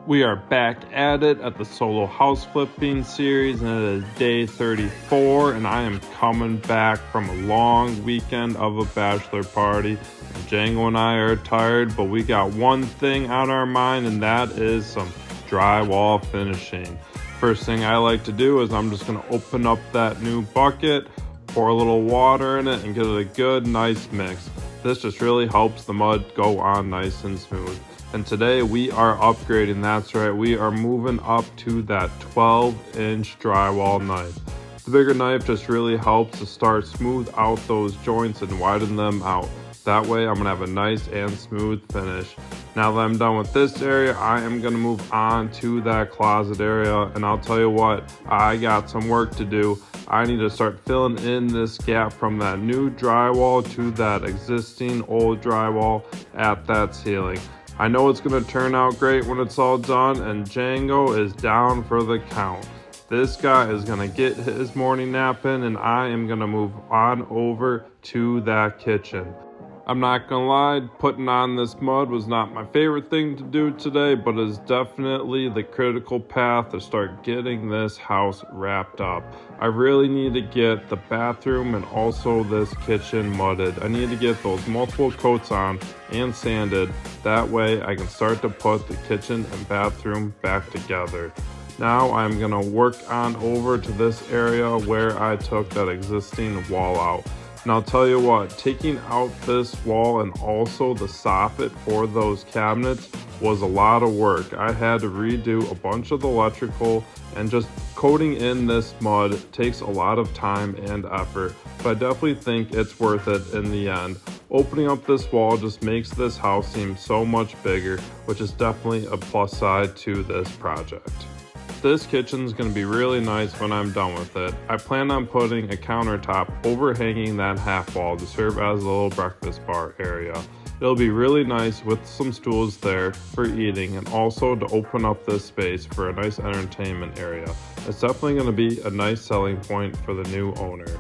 We are back at it at the solo house flipping series, and it is day 34, and I am coming back from a long weekend of a bachelor party. Django and I are tired, but we got one thing on our mind, and that is some drywall finishing. First thing I like to do is I'm just going to open up that new bucket, pour a little water in it, and get it a good, nice mix. This just really helps the mud go on nice and smooth. And today we are upgrading, that's right, we are moving up to that 12-inch drywall knife. The bigger knife just really helps to start smooth out those joints and widen them out. That way I'm gonna have a nice and smooth finish. Now that I'm done with this area, I am gonna move on to that closet area, and I'll tell you what, I got some work to do. I need to start filling in this gap from that new drywall to that existing old drywall at that ceiling. I know it's going to turn out great when it's all done, and Django is down for the count. This guy is going to get his morning nap in, and I am going to move on over to that kitchen. I'm not going to lie, putting on this mud was not my favorite thing to do today, but is definitely the critical path to start getting this house wrapped up. I really need to get the bathroom and also this kitchen mudded. I need to get those multiple coats on and sanded. That way I can start to put the kitchen and bathroom back together. Now I'm going to work on over to this area where I took that existing wall out. And I'll tell you what, taking out this wall and also the soffit for those cabinets was a lot of work. I had to redo a bunch of the electrical, and just coating in this mud takes a lot of time and effort, but I definitely think it's worth it in the end. Opening up this wall just makes this house seem so much bigger, which is definitely a plus side to this project. This kitchen's going to be really nice when I'm done with it. I plan on putting a countertop overhanging that half wall to serve as a little breakfast bar area. It'll be really nice with some stools there for eating, and also to open up this space for a nice entertainment area. It's definitely going to be a nice selling point for the new owner.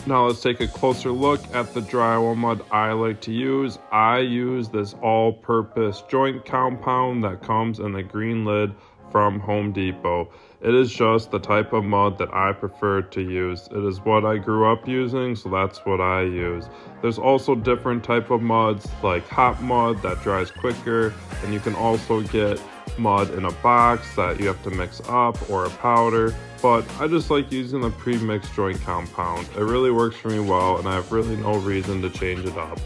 Now let's take a closer look at the drywall mud I like to use. I use this all-purpose joint compound that comes in a green lid from Home Depot. It is just the type of mud that I prefer to use. It is what I grew up using, so that's what I use. There's also different type of muds like hot mud that dries quicker, and you can also get mud in a box that you have to mix up, or a powder, but I just like using the pre-mixed joint compound. It really works for me well, and I have really no reason to change it up.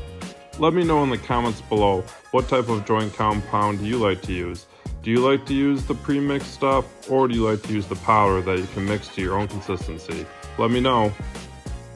Let me know in the comments below what type of joint compound you like to use. Do you like to use the pre-mixed stuff, or do you like to use the powder that you can mix to your own consistency? Let me know.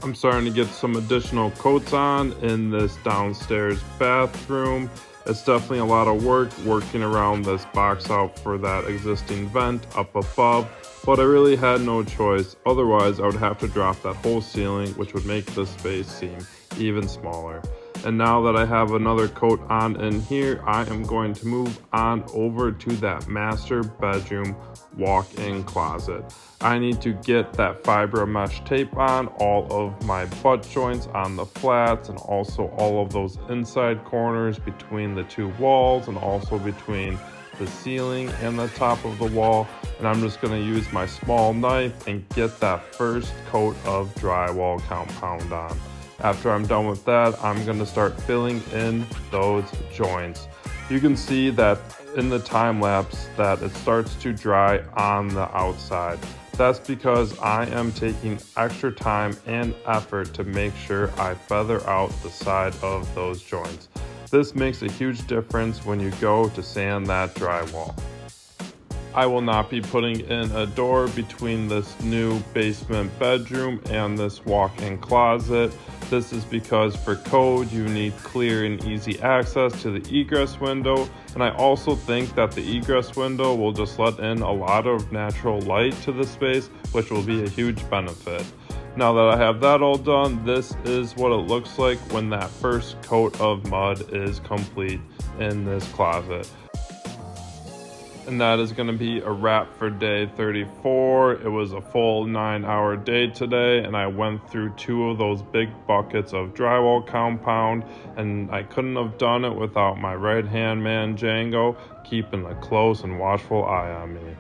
I'm starting to get some additional coats on in this downstairs bathroom. It's definitely a lot of work working around this box out for that existing vent up above, but I really had no choice. Otherwise, I would have to drop that whole ceiling, which would make this space seem even smaller. And now that I have another coat on in here, I am going to move on over to that master bedroom walk-in closet. I need to get that fiber mesh tape on all of my butt joints on the flats, and also all of those inside corners between the two walls, and also between the ceiling and the top of the wall. And I'm just going to use my small knife and get that first coat of drywall compound on. After I'm done with that, I'm going to start filling in those joints. You can see that in the time lapse that it starts to dry on the outside. That's because I am taking extra time and effort to make sure I feather out the side of those joints. This makes a huge difference when you go to sand that drywall. I will not be putting in a door between this new basement bedroom and this walk-in closet. This is because for code you need clear and easy access to the egress window, and I also think that the egress window will just let in a lot of natural light to the space, which will be a huge benefit. Now that I have that all done, this is what it looks like when that first coat of mud is complete in this closet. And that is going to be a wrap for day 34. It was a full 9-hour day today, and I went through 2 of those big buckets of drywall compound, and I couldn't have done it without my right-hand man, Django, keeping a close and watchful eye on me.